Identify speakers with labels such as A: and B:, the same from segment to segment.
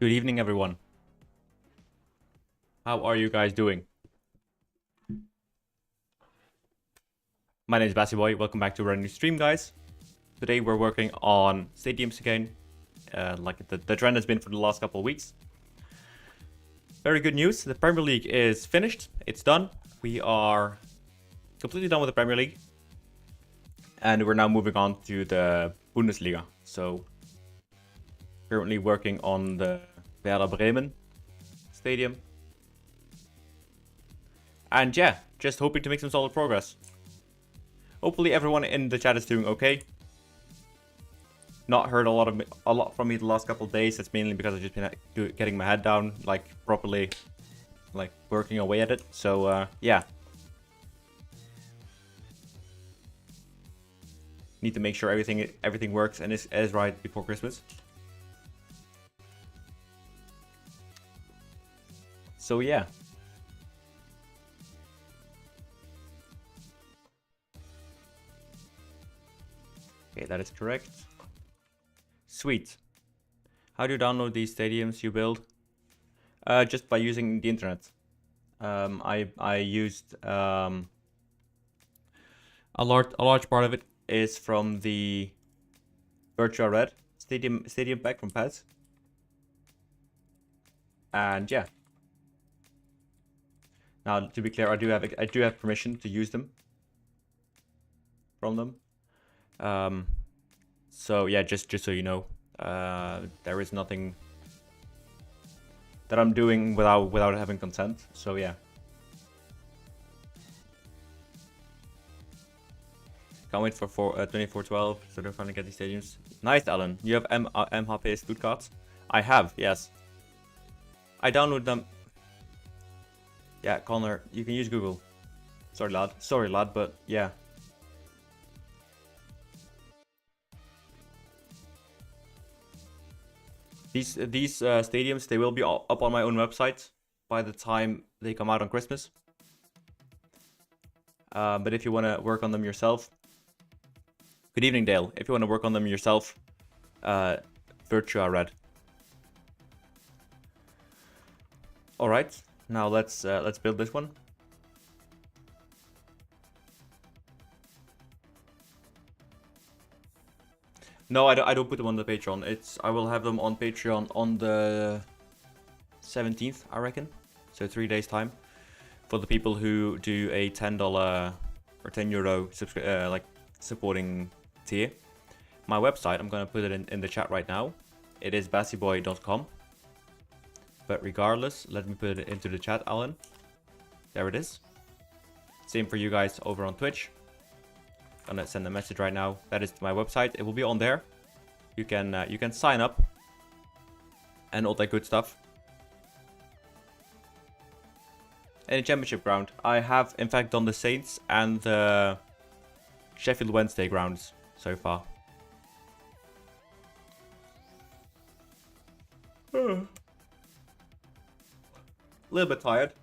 A: Good evening, everyone. How are you guys doing? My name is BassyBoy. Welcome back to our new stream, guys. Today we're working on stadiums again, like the trend has been for the last couple of weeks. Very good news. The Premier League is finished. It's done. We are completely done with the Premier League. And we're now moving on to the Bundesliga. So, currently working on the Werder Bremen stadium. And yeah, just hoping to make some solid progress. Hopefully everyone in the chat is doing okay. Not heard a lot from me the last couple of days. That's mainly because I've just been getting my head down, like properly, like working away at it. So yeah, need to make sure everything works and is right before Christmas. So yeah. Okay, that is correct. Sweet. How do you download these stadiums you build? Just by using the internet. I used a large part of it is from the Virtua Red stadium pack from PES. And yeah. Now, to be clear, I do have permission to use them from them. So yeah, just so you know, there is nothing that I'm doing without having consent. So yeah. Can't wait for 2412, so they're finally get these stadiums. Nice, Alan. You have MHP Stuttgart? I have, yes. I download them. Yeah, Connor, you can use Google. Sorry, lad, but yeah. These stadiums, they will be up on my own website by the time they come out on Christmas. But if you want to work on them yourself, good evening, Dale. If you want to work on them yourself, Virtua Red. All right, now let's build this one. No, I don't put them on the Patreon. I will have them on Patreon on the 17th, I reckon. So 3 days time. For the people who do a $10 or €10 like supporting tier. My website, I'm gonna put it in the chat right now. It is bassyboy.com. But regardless, let me put it into the chat, Alan. There it is. Same for you guys over on Twitch. Gonna send a message right now. That is my website. It will be on there. You can sign up and all that good stuff. And a championship ground. I have in fact done the Saints and the Sheffield Wednesday grounds so far. A little bit tired.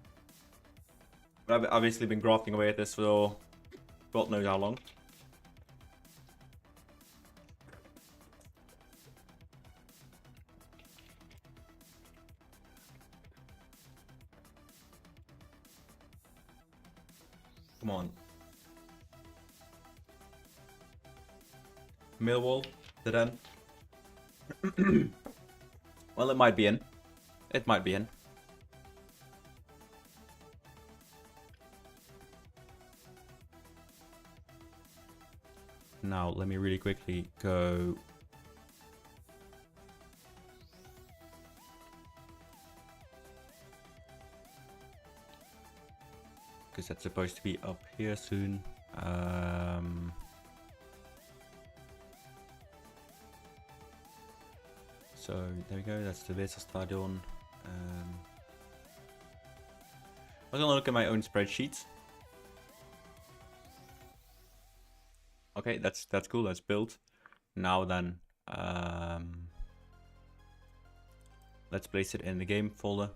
A: But I've obviously been grafting away at this for God knows how long. Come on. Millwall, the den. Well, it might be in. It might be in. Now, let me really quickly go. Because that's supposed to be up here soon. So there we go, that's the Weserstadion. I'm gonna look at my own spreadsheet. Okay, that's cool, that's built. Now then, let's place it in the game folder.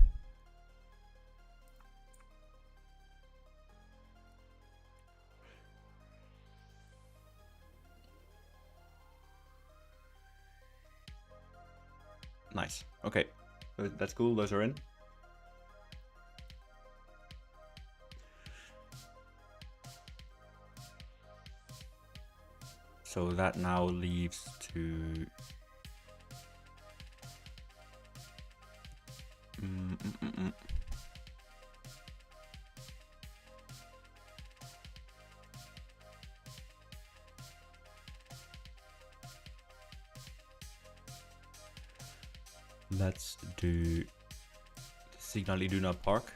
A: Nice. Okay. That's cool, those are in. So that now leaves to... Let's do Signal Iduna Park,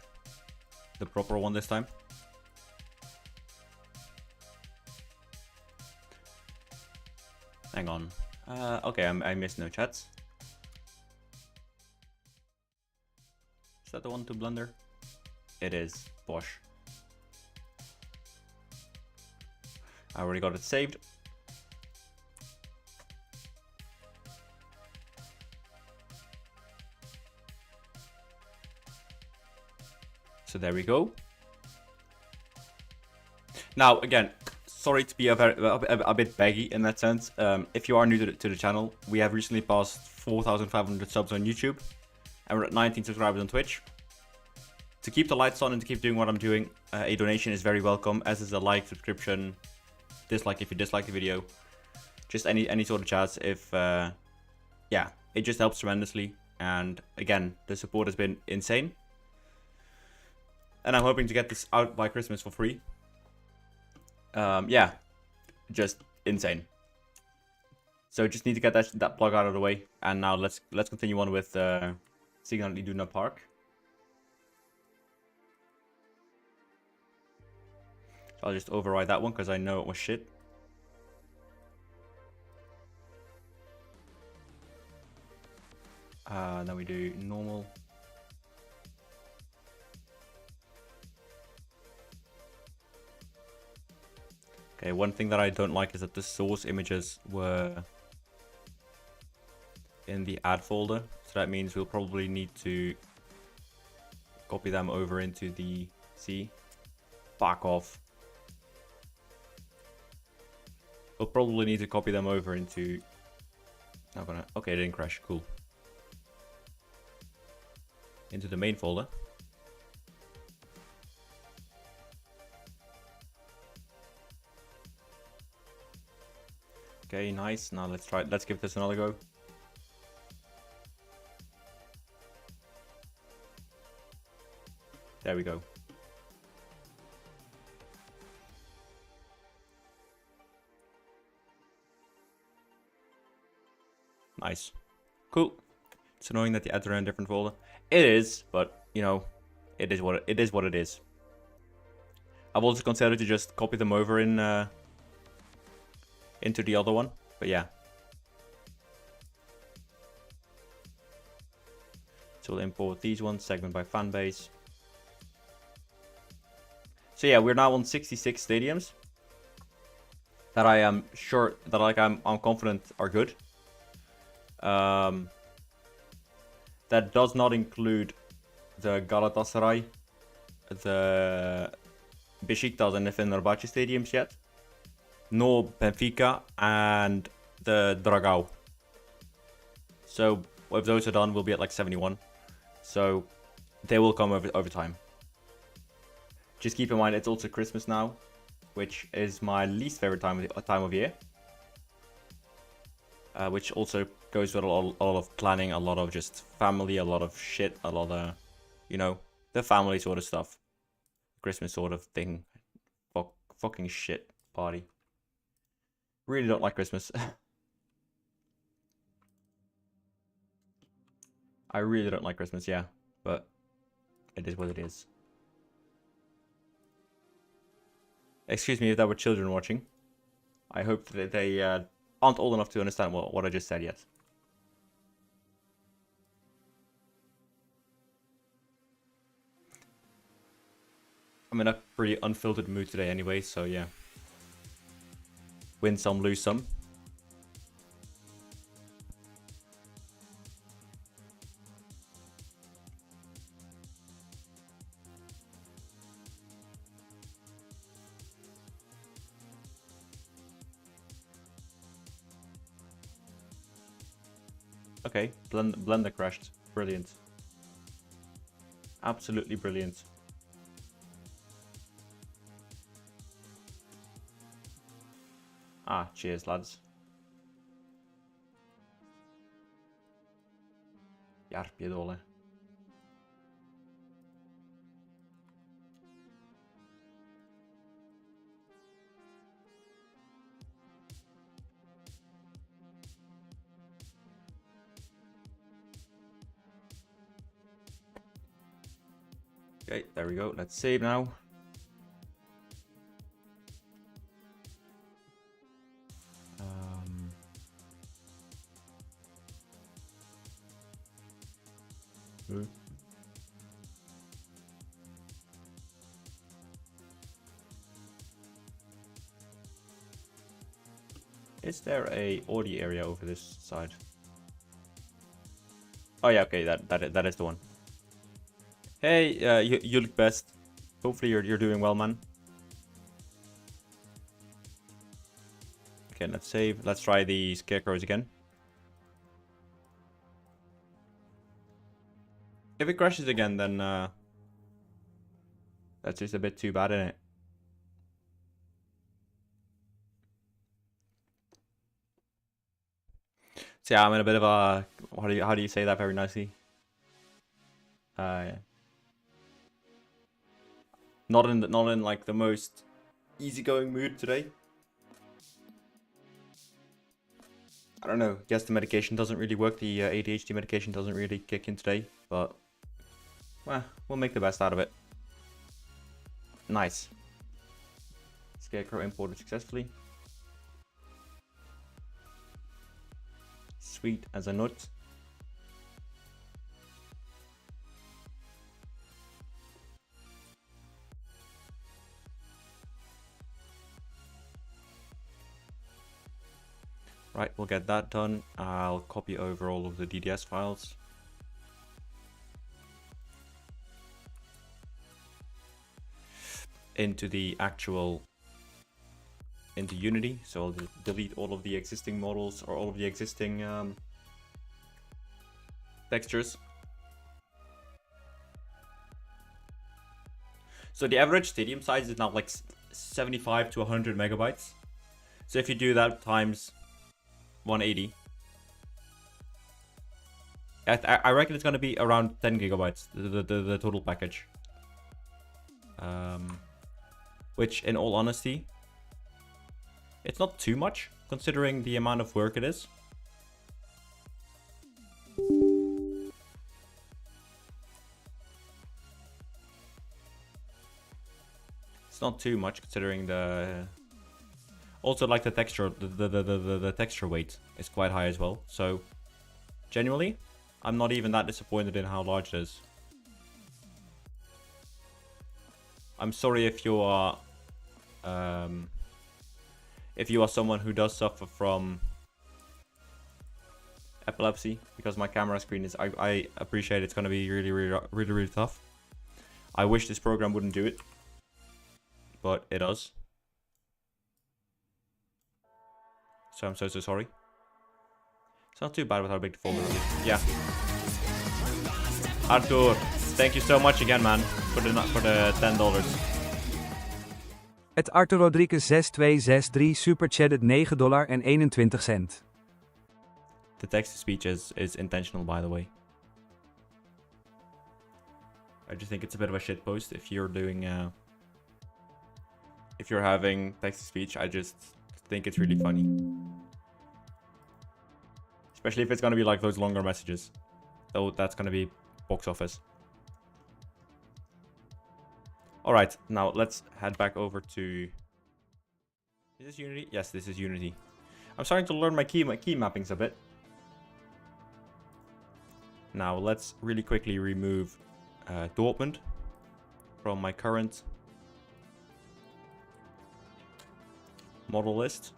A: the proper one this time. Hang on. Okay, I missed no chats. Is that the one to blunder? It is. Bosh. I already got it saved. So there we go. Now, again, sorry to be a bit baggy in that sense. If you are new to the channel, we have recently passed 4,500 subs on YouTube. And we're at 19 subscribers on Twitch. To keep the lights on and to keep doing what I'm doing, a donation is very welcome, as is a like, subscription, dislike if you dislike the video. Just any sort of chats if, yeah, it just helps tremendously. And again, the support has been insane. And I'm hoping to get this out by Christmas for free. Yeah, just insane. So just need to get that plug out of the way. And now let's continue on with Signal Iduna Park. I'll just override that one because I know it was shit. Then we do normal. Okay, one thing that I don't like is that the source images were in the add folder. So that means we'll probably need to copy them over into the C. Fuck off. We'll probably need to copy them over into... Not gonna... Okay, it didn't crash. Cool. Into the main folder. Okay, nice. Now let's give this another go. There we go. Nice. Cool. It's annoying that the ads are in a different folder. It is, but you know, it is what it is. I've also considered to just copy them over in into the other one, but yeah. So we'll import these ones, segment by fan base. So yeah, we're now on 66 stadiums that I am sure that I'm confident are good. That does not include the Galatasaray, the Besiktas and the Fenerbahce stadiums yet. No Benfica and the Dragao. So if those are done, we'll be at like 71. So they will come over time. Just keep in mind it's also Christmas now, which is my least favorite time of year. Which also goes with a lot of planning, a lot of just family, a lot of shit, a lot of, you know, the family sort of stuff. Christmas sort of thing. Fucking shit party. Really don't like Christmas. I really don't like Christmas, yeah. But it is what it is. Excuse me if there were children watching. I hope that they aren't old enough to understand what I just said yet. I'm in a pretty unfiltered mood today anyway, so yeah. Win some, lose some. Okay, Blender crashed. Brilliant. Absolutely brilliant. Ah, cheers, lads. Jarpjedole. Okay, there we go. Let's save now. Is there a audio area over this side? Oh yeah, okay, that is the one. Hey, you look best. Hopefully you're doing well, man. Okay, let's save. Let's try the scarecrows again. If it crashes again, then that's just a bit too bad, isn't it? So yeah, I'm in a bit of a how do you say that very nicely? Not in like the most easygoing mood today. I don't know. Guess the medication doesn't really work. The ADHD medication doesn't really kick in today, but well, we'll make the best out of it. Nice. Scarecrow imported successfully. Sweet as a nut. Right, we'll get that done. I'll copy over all of the DDS files. Into Unity, so I'll delete all of the existing models or all of the existing textures. So the average stadium size is now like 75 to 100 megabytes. So if you do that times 180, I reckon it's going to be around 10 gigabytes, the total package. Which, in all honesty, it's not too much, considering the amount of work it is. It's not too much, considering the... Also, like the texture, the texture weight is quite high as well. So, genuinely, I'm not even that disappointed in how large it is. I'm sorry if you are... if you are someone who does suffer from epilepsy, because my camera screen is, I appreciate it's going to be really tough. I wish this program wouldn't do it, but it does. So I'm so sorry. It's not too bad with how big the folder is. Yeah. Arthur, thank you so much again, man, for the $10.
B: Het Arthur Rodriguez 6263 superchatted $9.21.
A: The text-to-speech is intentional, by the way. I just think it's a bit of a shit post if you're doing if you're having text-to-speech. I just think it's really funny, especially if it's gonna be like those longer messages. Though that's gonna be box office. All right, now let's head back over to... Is this Unity? Yes, this is Unity. I'm starting to learn my key mappings a bit. Now let's really quickly remove Dortmund from my current model list.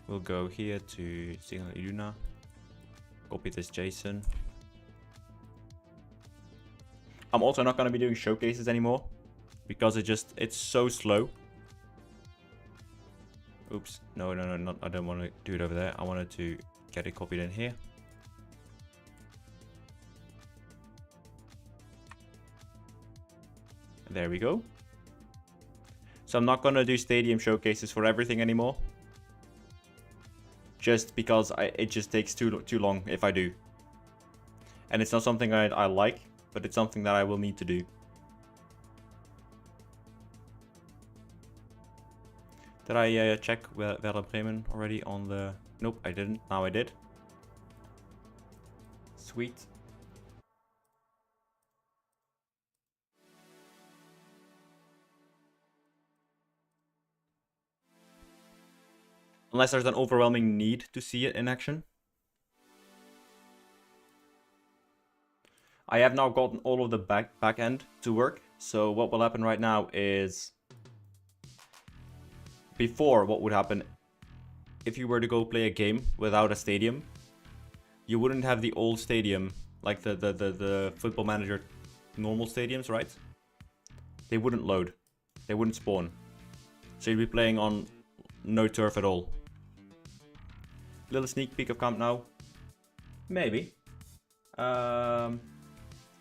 A: We'll go here to Signal Iduna. Copy this JSON. I'm also not going to be doing showcases anymore because it's so slow. Oops, no, I don't want to do it over there. I wanted to get it copied in here. There we go. So I'm not gonna do stadium showcases for everything anymore. Just because it just takes too long if I do. And it's not something I like, but it's something that I will need to do. Did I check Werder Bremen already on the... Nope, I didn't. Now I did. Sweet. Unless there's an overwhelming need to see it in action. I have now gotten all of the back end to work. So what will happen right now is... Before, what would happen if you were to go play a game without a stadium? You wouldn't have the old stadium, like the Football Manager normal stadiums, right? They wouldn't load. They wouldn't spawn. So you'd be playing on no turf at all. Little sneak peek of Camp Nou. Maybe. Hang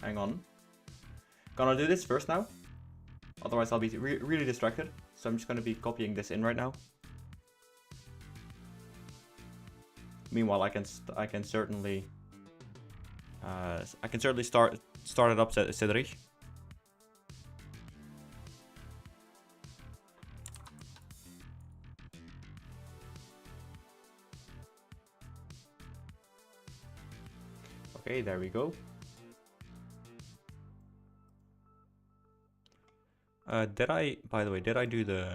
A: on. Gonna do this first now. Otherwise I'll be really distracted. So I'm just gonna be copying this in right now. Meanwhile, I can certainly start it up, Cedric. Okay, there we go. By the way, did I do the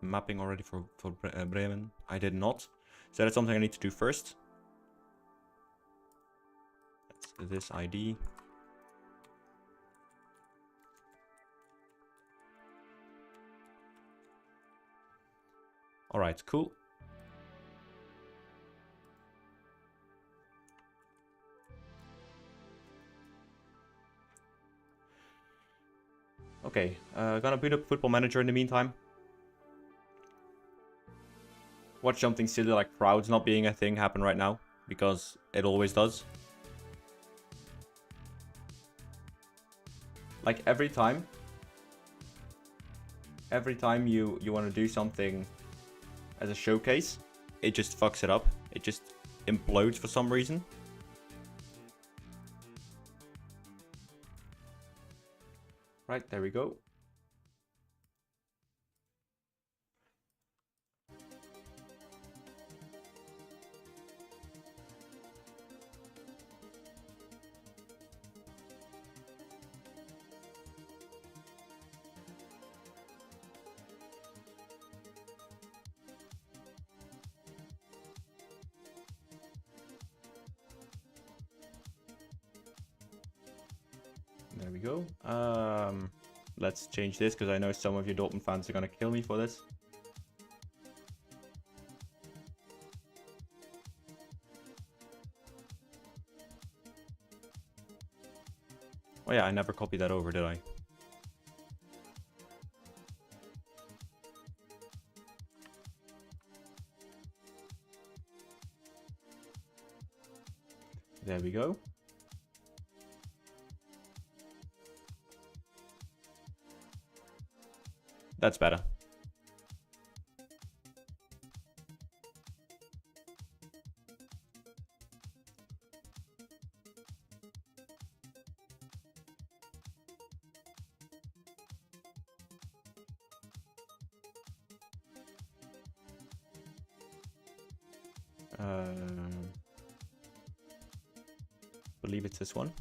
A: mapping already for Bremen? I did not. So that's something I need to do first. That's this ID. Alright, cool. Okay, gonna boot up Football Manager in the meantime. Watch something silly like crowds not being a thing happen right now, because it always does. Like every time you want to do something as a showcase, it just fucks it up. It just implodes for some reason. Right, there we go. There we go. Let's change this because I know some of you Dortmund fans are gonna kill me for this. Oh yeah, I never copied that over, did I? There we go. That's better. Believe it's this one.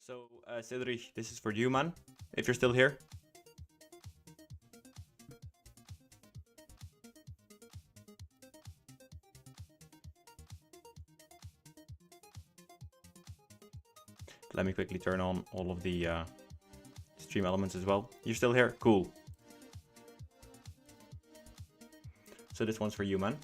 A: So, Cedric, this is for you, man, if you're still here. Let me quickly turn on all of the stream elements as well. You're still here? Cool. So this one's for you, man.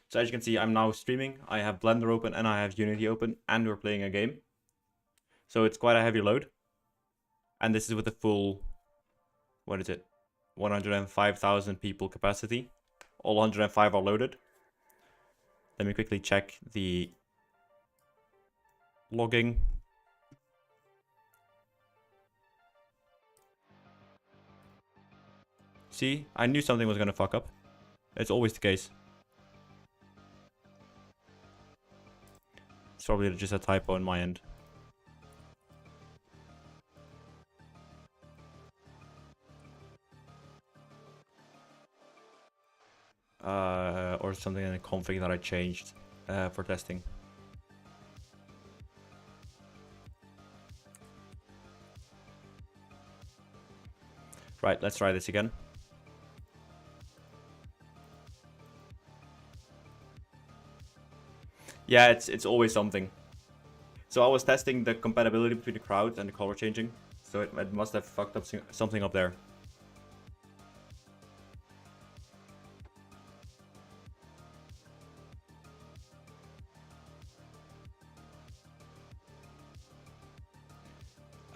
A: So as you can see, I'm now streaming. I have Blender open and I have Unity open, and we're playing a game. So it's quite a heavy load. And this is with the full, what is it? 105,000 people capacity. All 105 are loaded. Let me quickly check the logging. See, I knew something was gonna fuck up. It's always the case. It's probably just a typo on my end. Or something in the config that I changed for testing. Right, let's try this again. Yeah, it's always something. So I was testing the compatibility between the crowd and the color changing. So it must have fucked up something up there.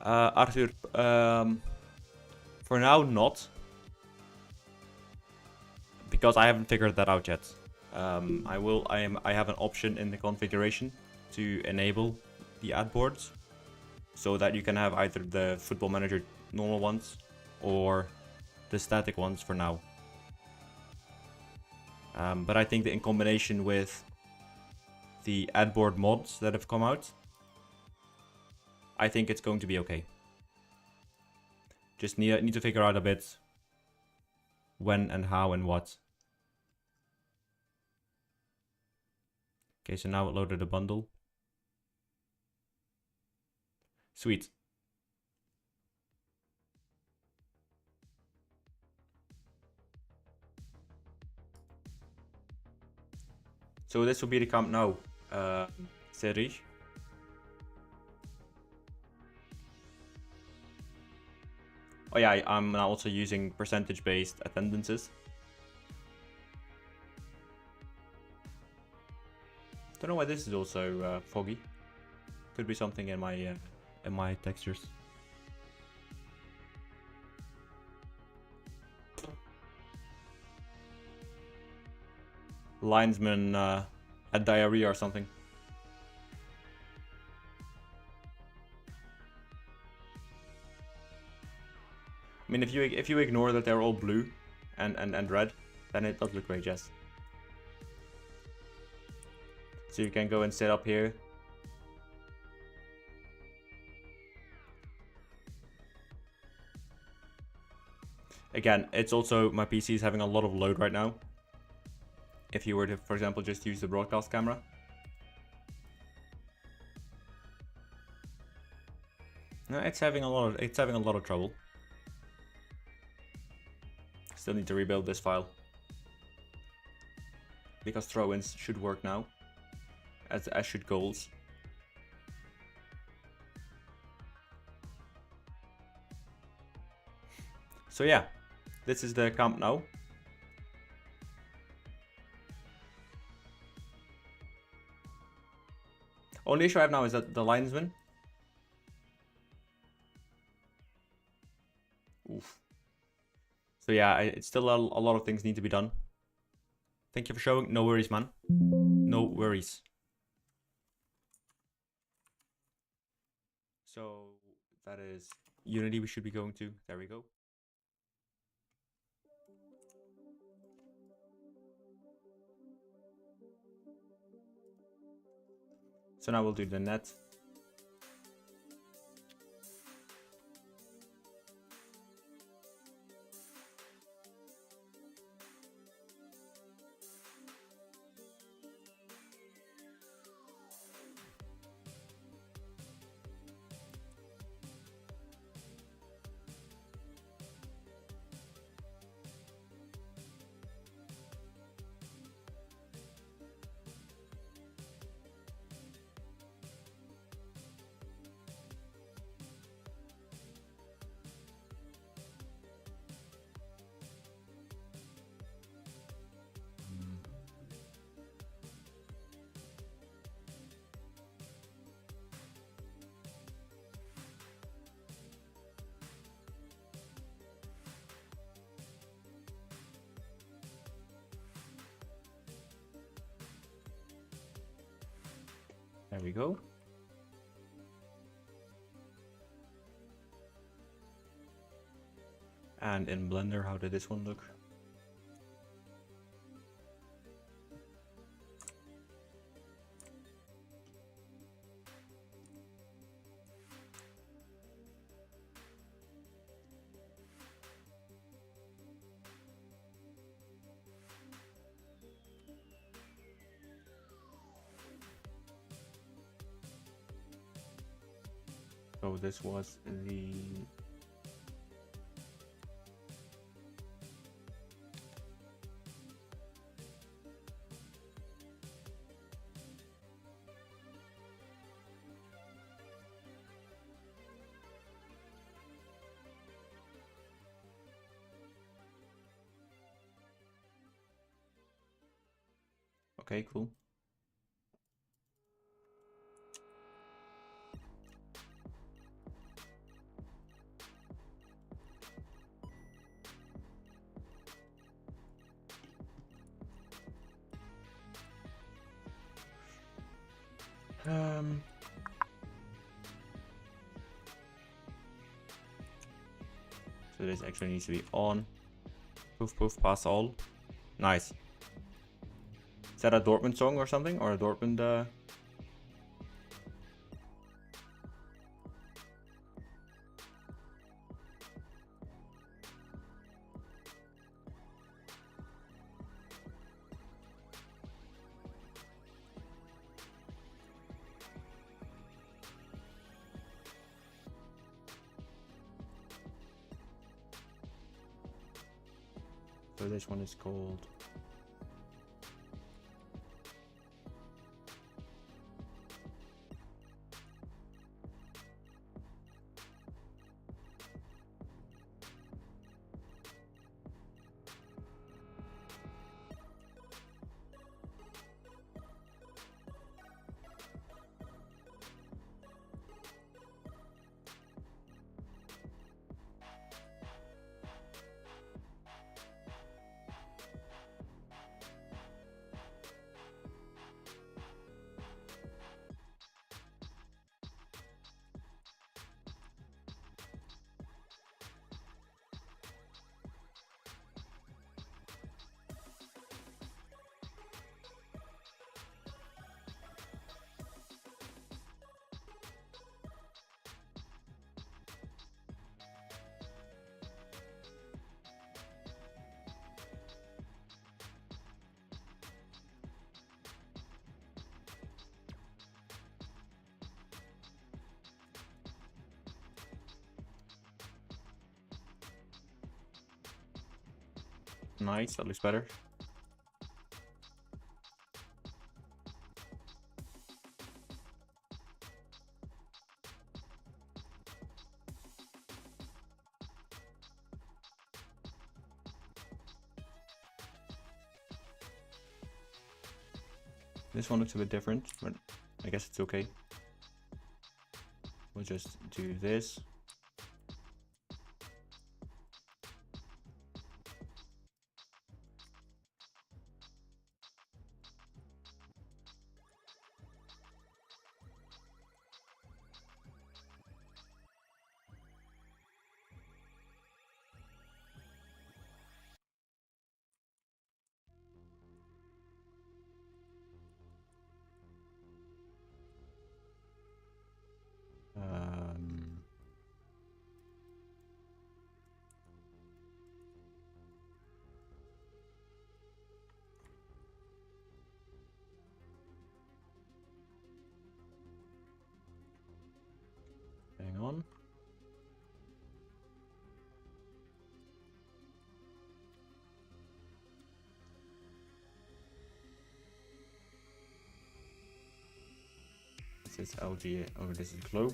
A: Arthur, for now not. Because I haven't figured that out yet. I have an option in the configuration to enable the ad boards, so that you can have either the Football Manager normal ones or the static ones for now. But I think that in combination with the ad board mods that have come out, I think it's going to be okay. Just need to figure out a bit when and how and what. Okay, so now it loaded a bundle. Sweet. So this will be the Camp Nou series. Oh yeah, I'm now also using percentage-based attendances. Don't know why this is also foggy. Could be something in my textures. Linesman had diarrhea or something. I mean, if you ignore that they're all blue and red, then it does look great, yes. So you can go and sit up here. Again, it's also, my PC is having a lot of load right now. If you were to, for example, just use the broadcast camera. No, it's having a lot of trouble. Still need to rebuild this file. Because throw-ins should work now. As should goals. So yeah, this is the Camp Nou. Only issue I have now is that the linesman. Oof. So yeah, it's still a lot of things need to be done. Thank you for showing. No worries, man. No worries. So that is Unity we should be going to. There we go. So now we'll do the net. There we go. And in Blender, how did this one look? So this was the okay, cool. So this actually needs to be on. Poof poof, pass all. Nice. Is that a Dortmund song or something? Or a Dortmund So this one is called nice, that looks better. This one looks a bit different, but I guess it's okay. We'll just do this. Hang on. This is LG, oh, this is glow.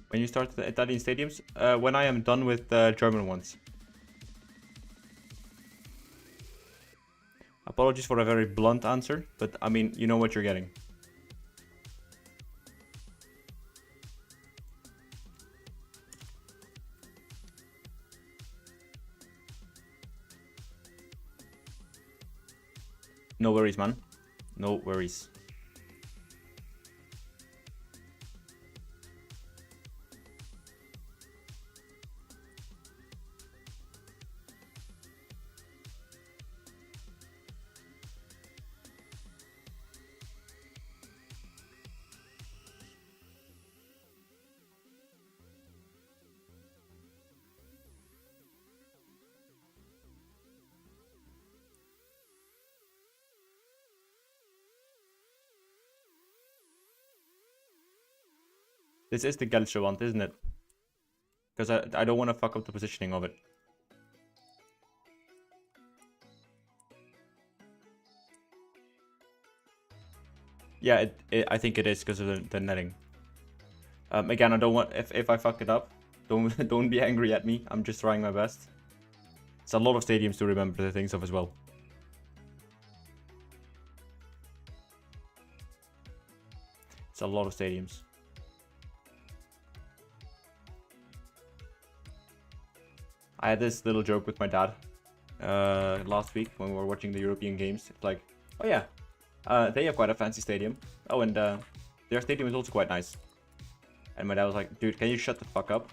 A: When you start the Italian stadiums? When I am done with the German ones. Apologies for a very blunt answer, but I mean, you know what you're getting. No worries, man. No worries. This is the Gelsche one, isn't it? Because I don't want to fuck up the positioning of it. Yeah, I think it is because of the netting. Again, I don't want, if I fuck it up, don't be angry at me. I'm just trying my best. It's a lot of stadiums to remember the things of as well. It's a lot of stadiums. I had this little joke with my dad last week when we were watching the European games. It's like, oh yeah, they have quite a fancy stadium. Oh, and their stadium is also quite nice. And my dad was like, dude, can you shut the fuck up?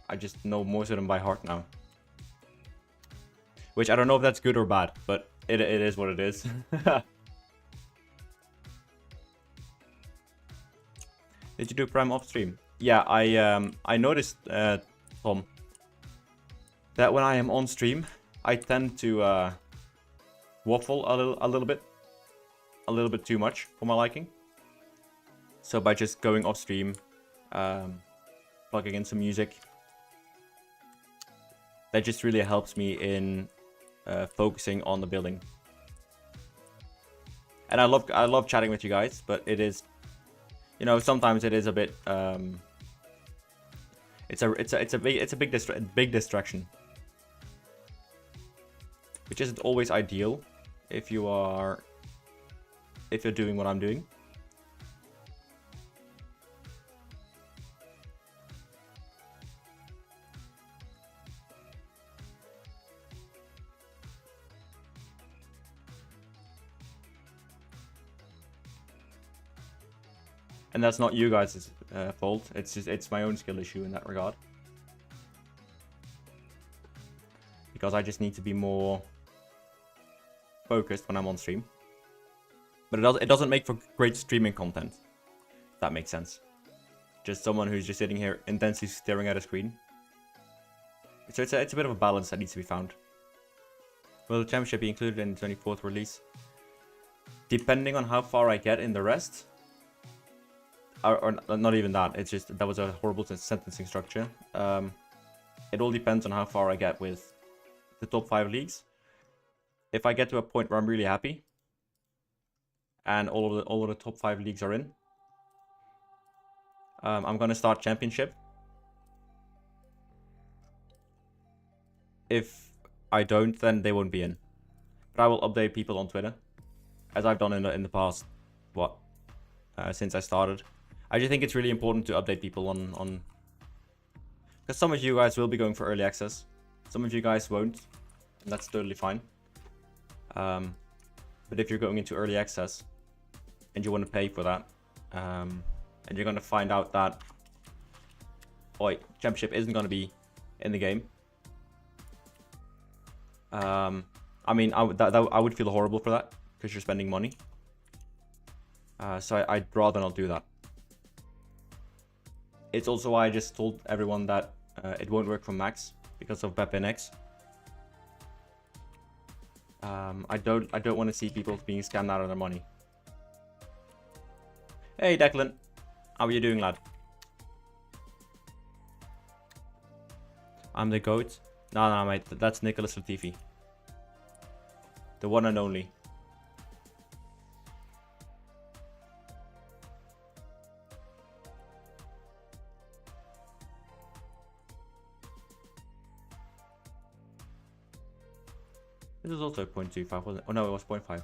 A: I just know most of them by heart now. Which I don't know if that's good or bad, but it is what it is. Did you do Prime off stream? Yeah, I noticed, Tom, that when I am on stream, I tend to waffle a little bit too much for my liking. So by just going off stream, plugging in some music, that just really helps me in focusing on the building. And I love chatting with you guys, but it is, you know, sometimes it is a bit it's a big distraction, which isn't always ideal if you're doing what I'm doing. And that's not you guys' fault. It's my own skill issue in that regard. Because I just need to be more focused when I'm on stream. But it doesn't make for great streaming content. If that makes sense. Just someone who's just sitting here intensely staring at a screen. So it's a bit of a balance that needs to be found. Will the championship be included in the 24th release? Depending on how far I get in the rest. Or not even that, it's just, that was a horrible sentencing structure. It all depends on how far I get with the top 5 leagues. If I get to a point where I'm really happy, and all of the top 5 leagues are in, I'm gonna start championship. If I don't, then they won't be in. But I will update people on Twitter, as I've done in the past, since I started. I just think it's really important to update people on... Because some of you guys will be going for early access. Some of you guys won't. And that's totally fine. But if you're going into early access and you want to pay for that, and you're going to find out that championship isn't going to be in the game. I mean, I would feel horrible for that because you're spending money. So I'd rather not do that. It's also why I just told everyone that it won't work for Max because of BepNX. I don't want to see people being scammed out of their money. Hey Declan, how are you doing, lad? I'm the GOAT. No, mate, that's Nicholas Latifi, the one and only. This is also 0.25, wasn't it? Oh no, it was 0.5.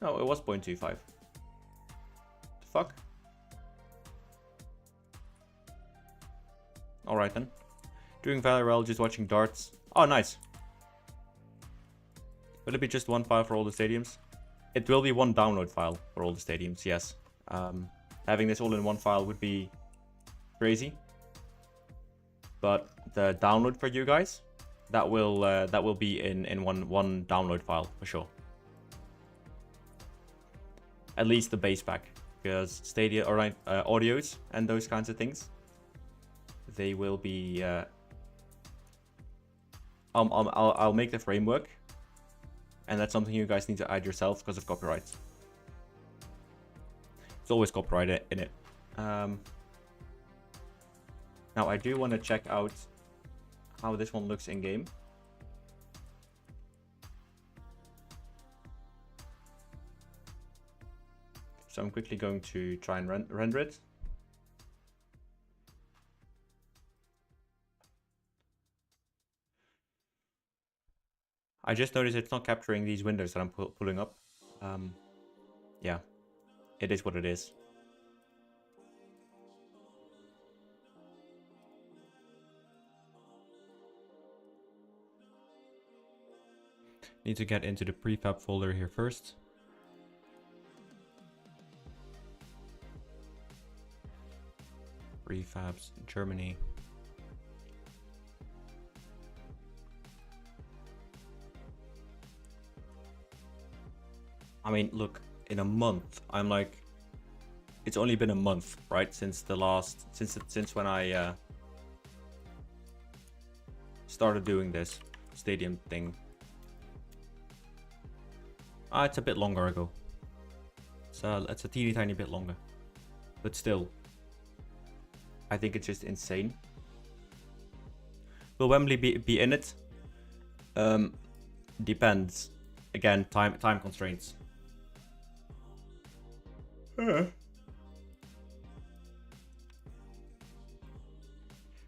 A: No, it was 0.25. The fuck? Alright then. Doing very well, just watching darts. Oh, nice. Will it be just one file for all the stadiums? It will be one download file for all the stadiums, yes. Having this all in one file would be crazy. But the download for you guys, that will be in one download file for sure. At least the base pack, because Stadia or audios and those kinds of things, they will be. I'll make the framework, and that's something you guys need to add yourself because of copyrights. It's always copyright in it. Now I do want to check out how this one looks in game. So I'm quickly going to try and render it. I just noticed it's not capturing these windows that I'm pulling up. Yeah, it is what it is. Need to get into the prefab folder here first. Prefabs, Germany. I mean, look, in a month, I'm like, it's only been a month, right? Since the last, since when I started doing this stadium thing. It's a bit longer ago. So it's a teeny tiny bit longer, but still, I think it's just insane. Will Wembley be in it? Depends. Again, time constraints. And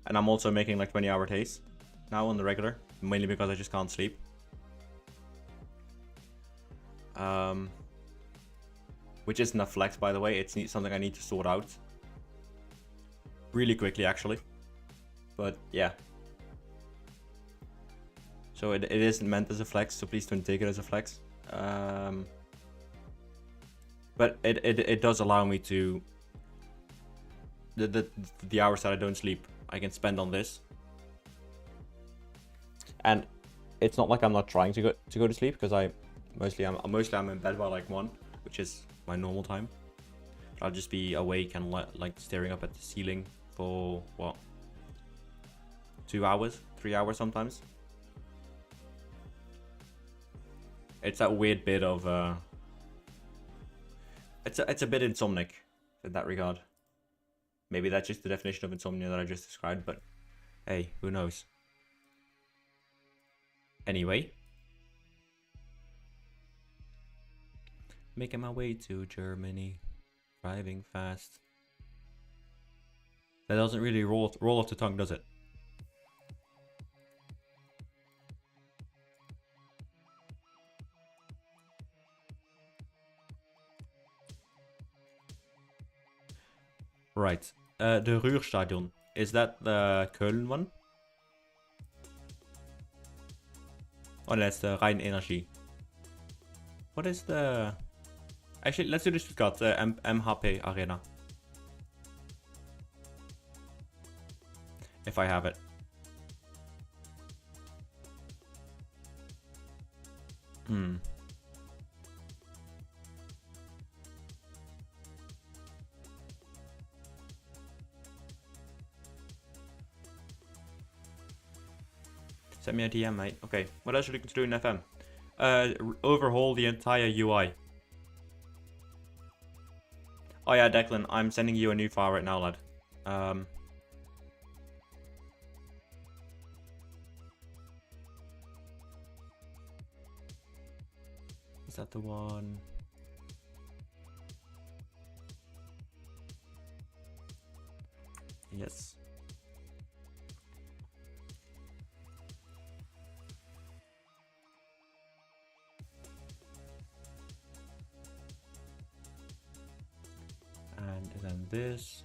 A: I'm also making like 20-hour days now on the regular, mainly because I just can't sleep. Which isn't a flex, by the way. It's something I need to sort out really quickly, actually. But yeah. So it isn't meant as a flex, so please don't take it as a flex. But it does allow me to the hours that I don't sleep, I can spend on this. And it's not like I'm not trying to go to sleep, because I'm in bed by like 1, which is my normal time. I'll just be awake and like staring up at the ceiling for what, 2 hours, 3 hours sometimes. It's that weird bit of it's a bit insomnic in that regard. Maybe that's just the definition of insomnia that I just described, but hey, who knows? Anyway, making my way to Germany, driving fast. That doesn't really roll off the tongue, does it? Right. The Ruhrstadion. Is that the Köln one? Oh, that's the Rhein Energy. What is the... Actually, let's do this Stuttgart, MHP Arena. If I have it. Send me a DM, mate. Okay, what else are you looking to do in FM? Overhaul the entire UI. Oh yeah, Declan, I'm sending you a new file right now, lad. Is that the one? Yes. And then this.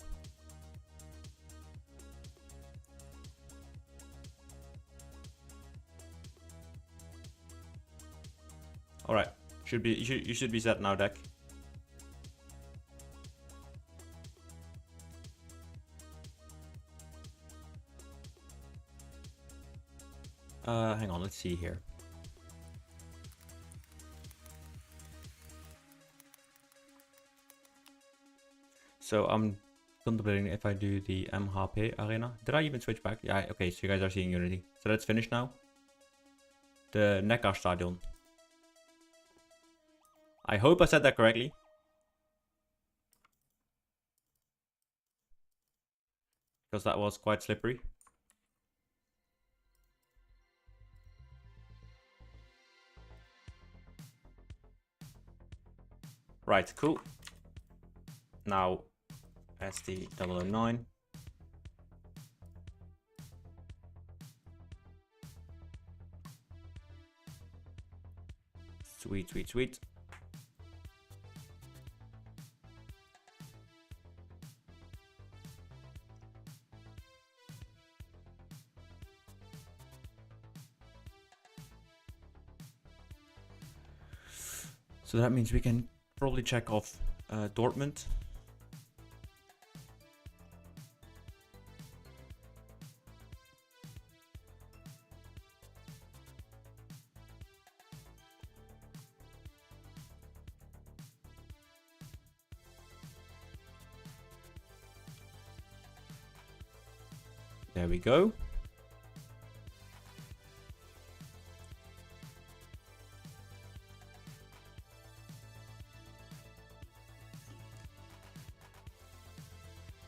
A: All right, you should be set now, deck. Hang on, let's see here. So I'm contemplating if I do the MHP arena. Did I even switch back? Yeah, okay, so you guys are seeing Unity. So that's finished now. The Neckar Stadion. I hope I said that correctly. Because that was quite slippery. Right, cool. Now, SD009. Sweet, sweet, sweet. So that means we can probably check off Dortmund. There we go.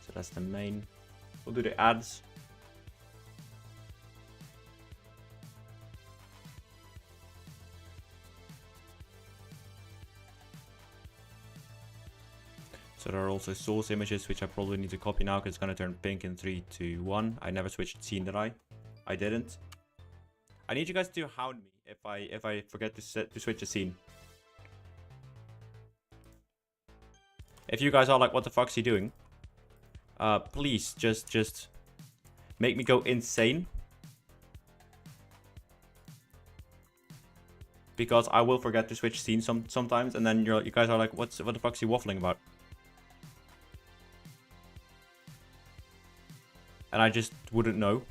A: So that's the main. We'll do the ads. So there are also source images, which I probably need to copy now because it's going to turn pink in 3, 2, 1. I never switched scene, did I? I didn't. I need you guys to hound me if I forget to switch a scene. If you guys are like, what the fuck's he doing? Please just make me go insane. Because I will forget to switch scenes sometimes, and then you guys are like, what the fuck's he waffling about? And I just wouldn't know.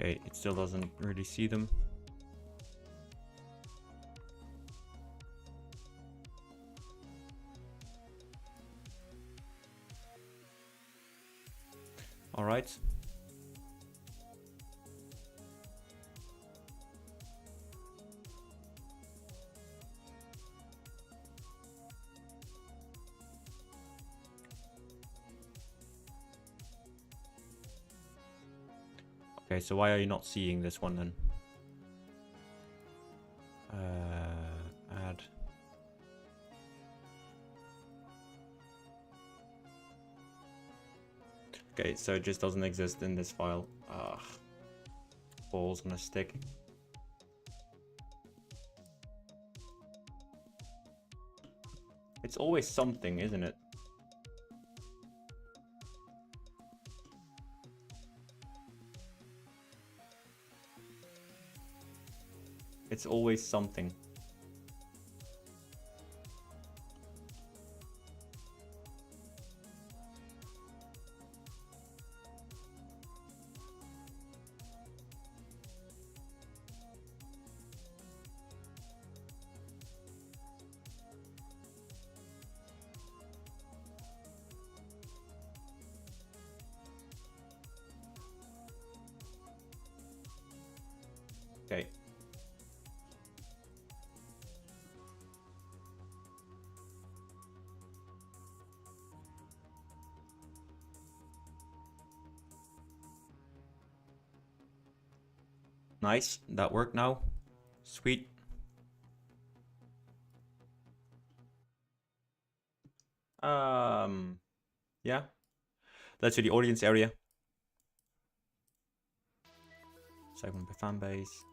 A: Okay, it still doesn't really see them. All right. Okay, so why are you not seeing this one then? Add. Okay, so it just doesn't exist in this file. Ugh. Balls on a stick. It's always something, isn't it? It's always something. Okay. Nice, that worked now. Sweet. Yeah. Let's do the audience area. Segment by fan base.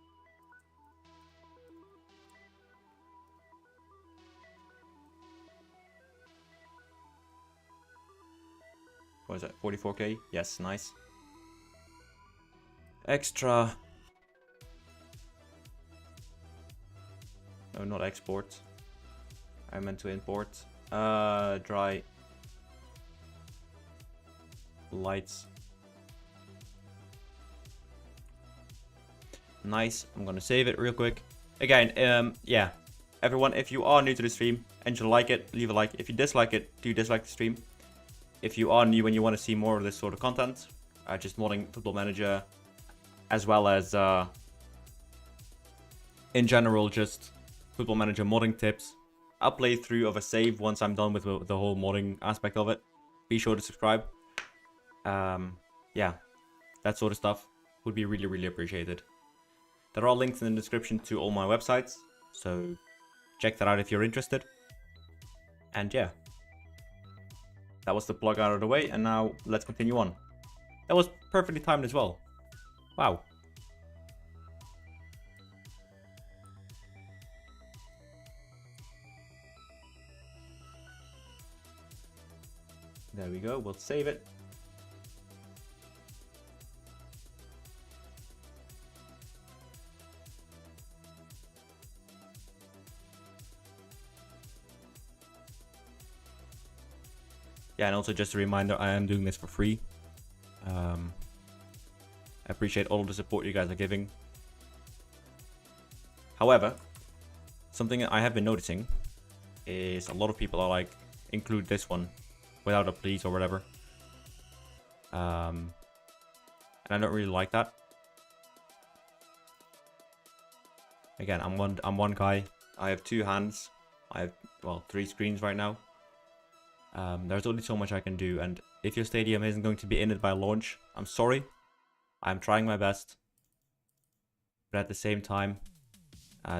A: What is that? 44k? Yes, nice. Extra. No, not export. I meant to import. Dry. Lights. Nice. I'm gonna save it real quick. Again, yeah. Everyone, if you are new to the stream and you like it, leave a like. If you dislike it, do dislike the stream. If you are new and you want to see more of this sort of content, just modding Football Manager, as well as in general, just Football Manager modding tips. I'll play through of a save once I'm done with the whole modding aspect of it. Be sure to subscribe. Yeah, that sort of stuff would be really, really appreciated. There are links in the description to all my websites, so check that out if you're interested. And yeah, that was the plug out of the way, and now let's continue on. That was perfectly timed as well. Wow. There we go, we'll save it. Yeah, and also just a reminder, I am doing this for free. I appreciate all of the support you guys are giving. However, something I have been noticing is a lot of people are like, include this one without a please or whatever. And I don't really like that. Again, I'm one guy. I have 2 hands. I have, well, 3 screens right now. There's only so much I can do, and if your stadium isn't going to be in it by launch, I'm sorry. I'm trying my best. But at the same time,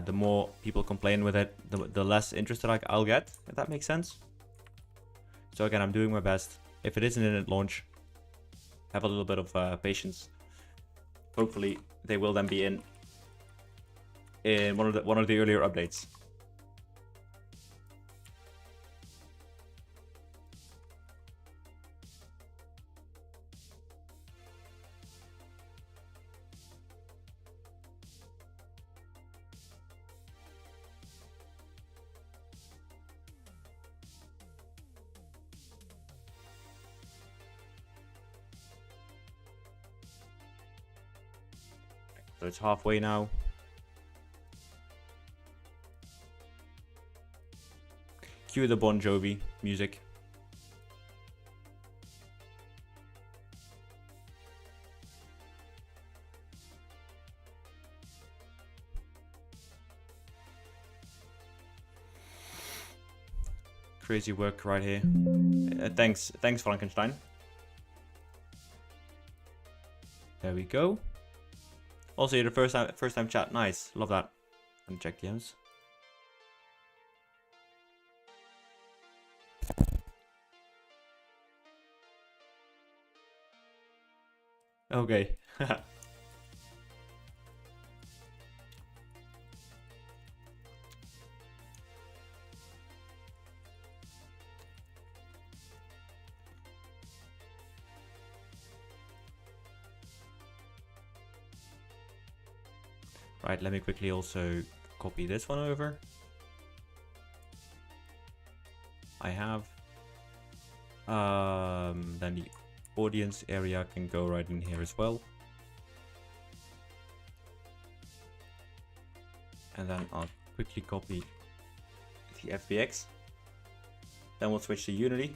A: the more people complain with it, the less interested I'll get, if that makes sense. So again, I'm doing my best. If it isn't in at launch, have a little bit of patience. Hopefully, they will then be in one of the earlier updates. So it's halfway now. Cue the Bon Jovi music. Crazy work right here. Thanks Frankenstein. There we go. Also, you're the first time chat. Nice, love that. And check DMs. Okay. Right, let me quickly also copy this one over. I have. Then the audience area can go right in here as well. And then I'll quickly copy the FBX. Then we'll switch to Unity.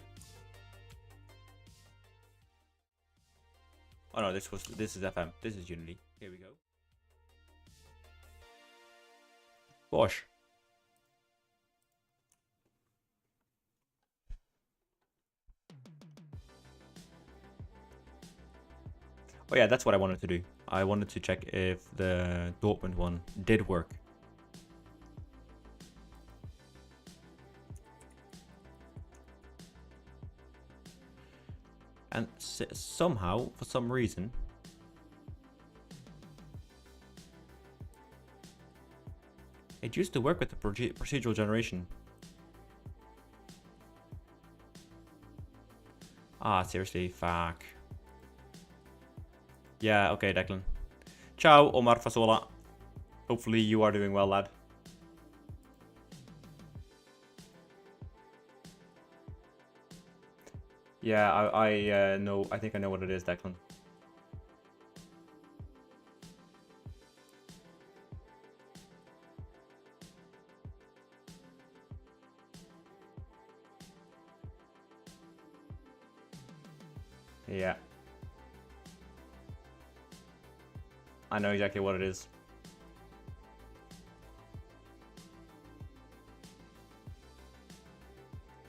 A: Oh no, this is FM. This is Unity. Here we go. Gosh. Oh yeah, that's what I wanted to do. I wanted to check if the Dortmund one did work. And somehow, for some reason, it used to work with the procedural generation. Ah, seriously, fuck. Yeah, okay, Declan. Ciao, Omar Fasola. Hopefully you are doing well, lad. Yeah, I know. I think I know what it is, Declan. Yeah. I know exactly what it is.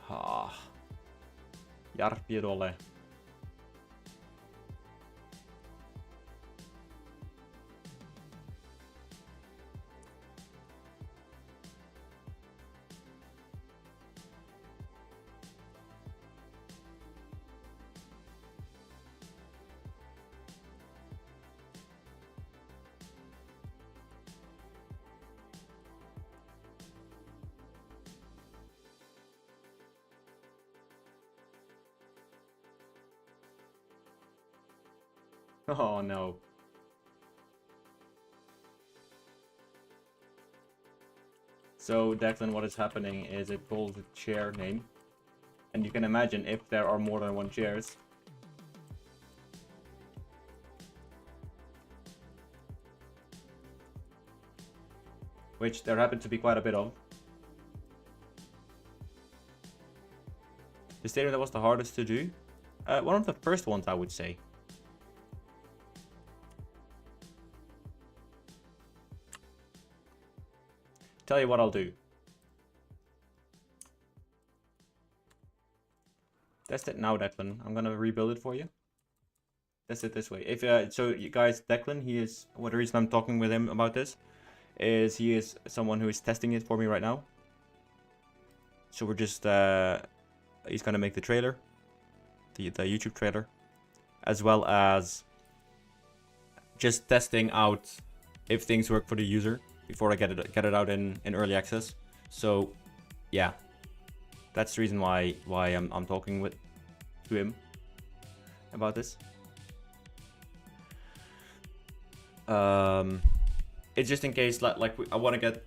A: Ah. Jarpiedolle. Oh no. So Declan, what is happening is it pulls the chair name. And you can imagine if there are more than one chairs. Which there happen to be quite a bit of. The stadium that was the hardest to do? One of the first ones, I would say. Tell you what I'll do. Test it now, Declan. I'm gonna rebuild it for you. Test it this way. If so, you guys, Declan, he is. What the reason I'm talking with him about this is he is someone who is testing it for me right now. So we're just he's gonna make the trailer, the YouTube trailer, as well as just testing out if things work for the user before I get it out in early access. So yeah, that's the reason why I'm talking to him about this. It's just in case like I want to get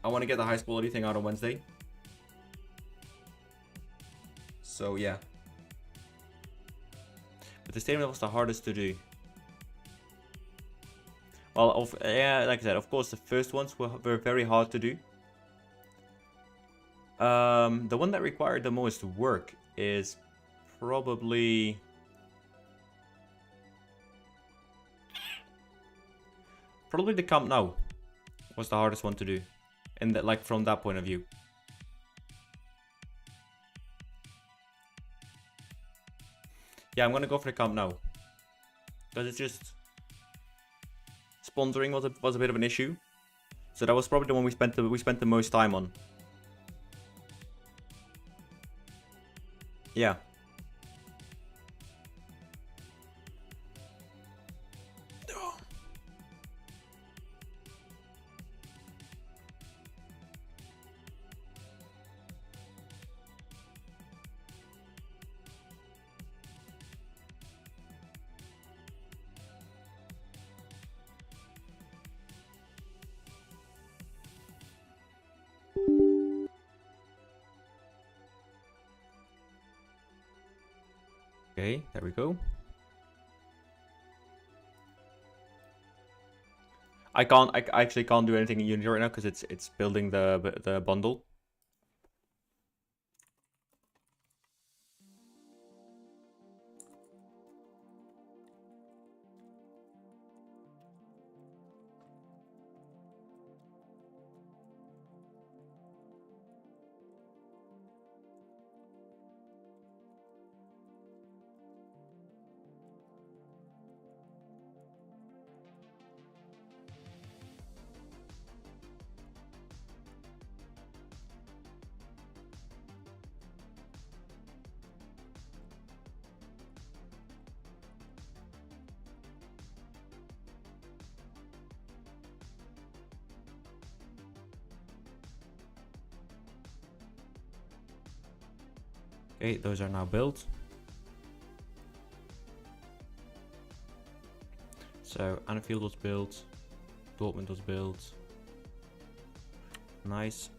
A: the highest quality thing out on Wednesday. So yeah. But the stadium was the hardest to do. Well, yeah, like I said, of course the first ones were very hard to do. The one that required the most work is probably the Camp Nou was the hardest one to do, in that, like, from that point of view. Yeah, I'm gonna go for the Camp Nou because it's just sponsoring was a bit of an issue, so that was probably the one we spent the most time on. Yeah. Okay, there we go. I actually can't do anything in Unity right now because it's building the bundle. Okay, those are now built. So Anfield was built, Dortmund was built. Nice.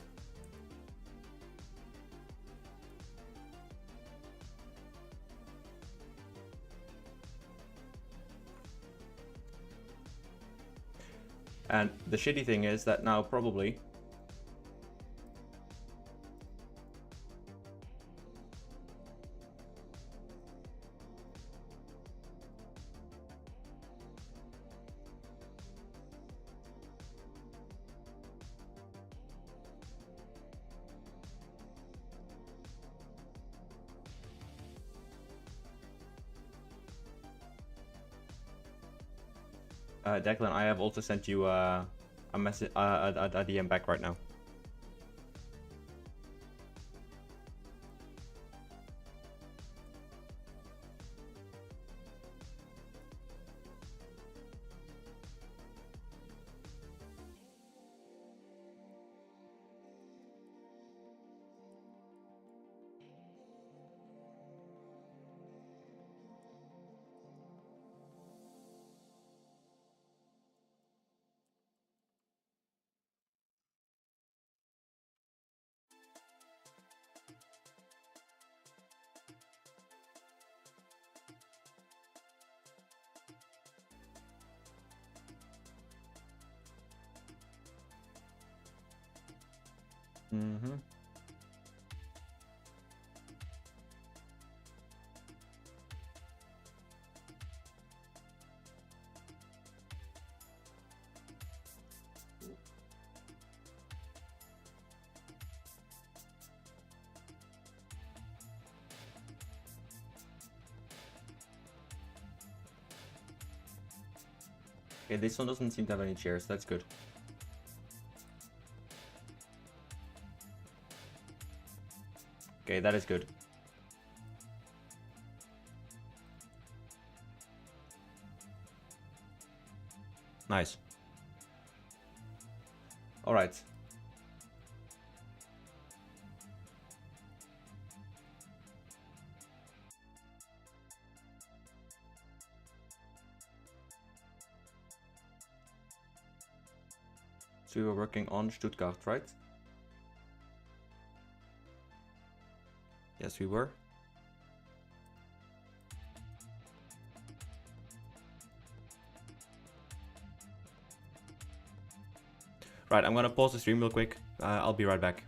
A: And the shitty thing is that now probably Declan, I have also sent you a message, a DM back right now. Mm-hmm. Okay, this one doesn't seem to have any chairs. That's good. Okay, that is good. Nice. All right. So we were working on Stuttgart, right? Yes, we were. Right, I'm gonna pause the stream real quick. I'll be right back.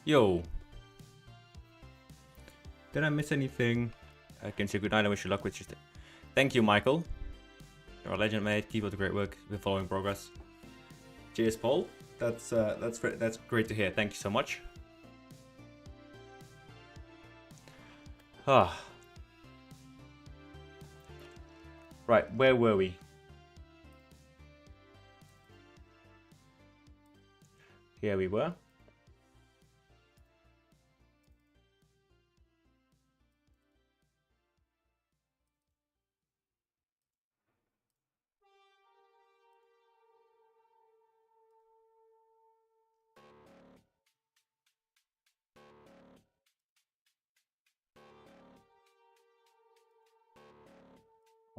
A: Yo. Did I miss anything? I can say goodnight and wish you luck with your stay. Thank you, Michael. You're a legend, mate. Keep up the great work. We're following progress. Cheers, Paul. That's great to hear. Thank you so much. Ah. Right, where were we? Here we were.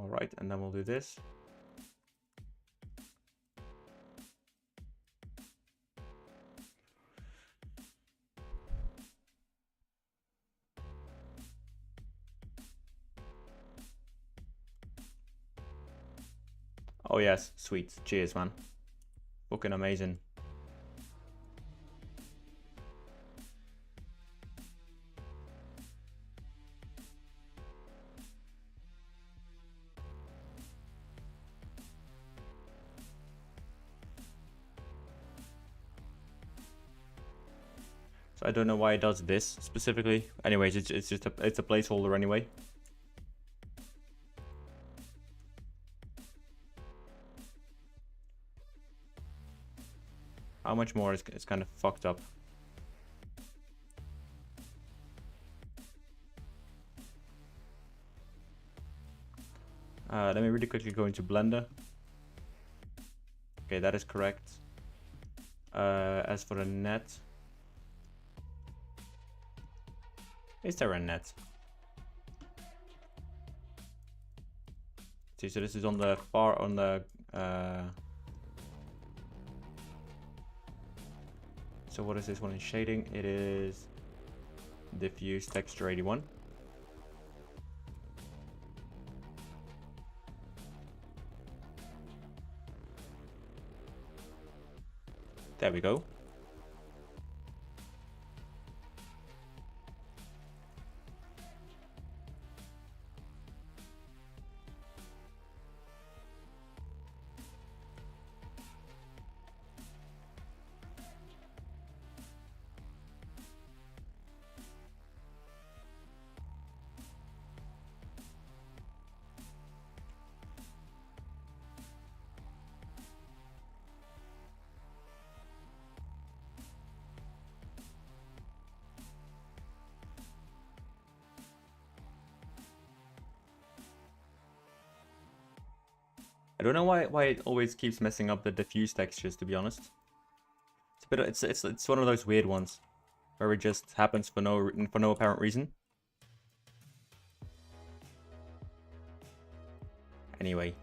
A: All right, and then we'll do this. Oh yes, sweet. Cheers, man. Fucking amazing. So I don't know why it does this specifically. Anyways, it's just a placeholder anyway. How much more is kind of fucked up. Let me really quickly go into Blender. Okay, that is correct. As for the net, is there a net? See, so this is on the far on the. So what is this one in shading? It is diffuse texture 81. There we go. I don't know why it always keeps messing up the diffuse textures, to be honest. It's a bit it's one of those weird ones where it just happens for no apparent reason. Anyway.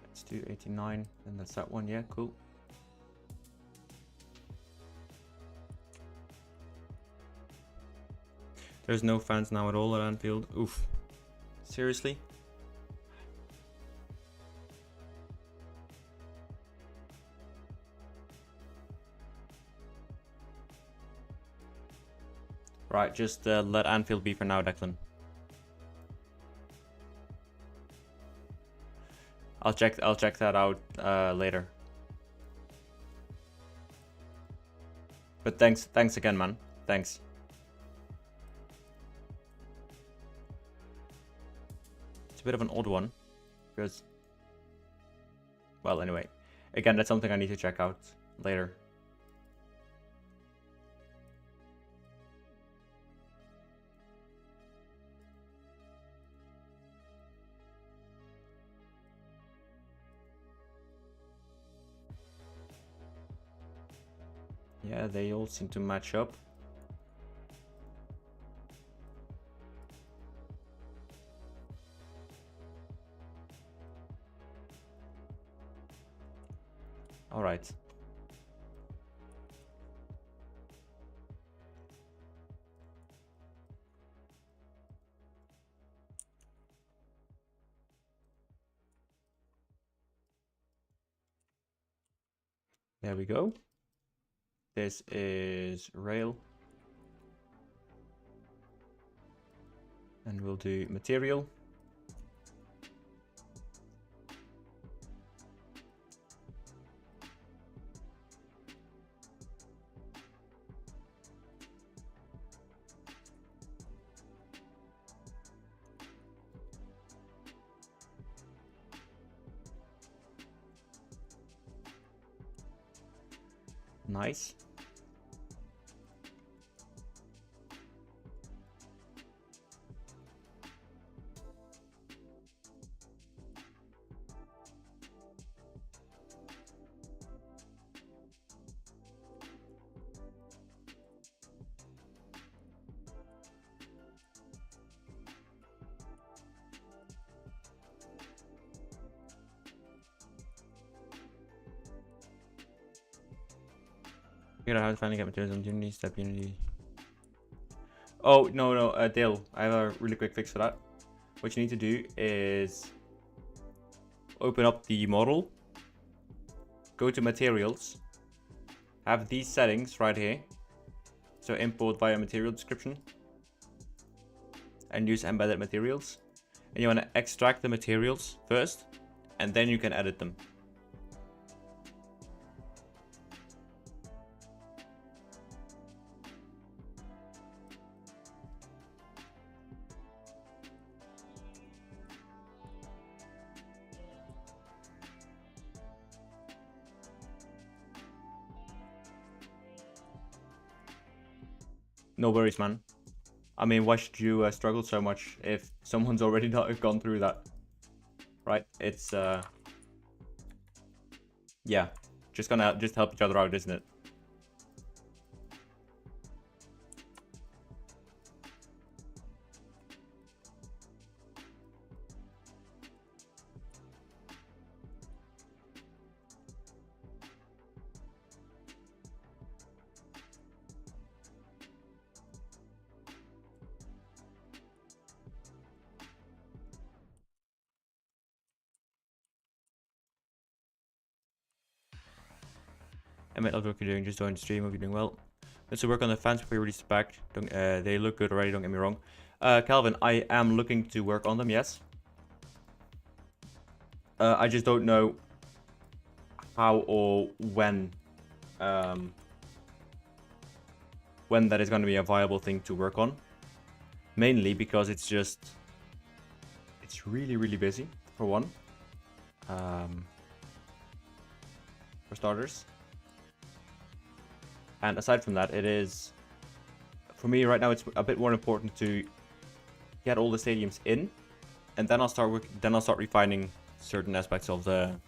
A: Let's do 89, and that's that one. Yeah, cool. There's no fans now at all at Anfield. Oof. Seriously? Right, just let Anfield be for now, Declan. I'll check that out later. But thanks again, man. Thanks. It's a bit of an odd one because, well, anyway, Again, that's something I need to check out later. Yeah, they all seem to match up. All right. There we go. This is rail. And we'll do material. Nice. Figure out how to finally get materials on Unity, step Unity. Oh, no, Dale, I have a really quick fix for that. What you need to do is open up the model, go to materials, have these settings right here. So import via material description and use embedded materials. And you want to extract the materials first, and then you can edit them. No worries, man. I mean, why should you struggle so much if someone's already gone through that? Right? It's, yeah. Just help each other out, isn't it? I might love what you're doing, just join the stream, hope you're doing well. Let's work on the fans before you release the pack. They look good already, don't get me wrong. Calvin, I am looking to work on them, yes. I just don't know how or when that is going to be a viable thing to work on. Mainly because it's really, really busy, for one. For starters. And aside from that, it is, for me right now, it's a bit more important to get all the stadiums in, and then I'll start refining certain aspects of the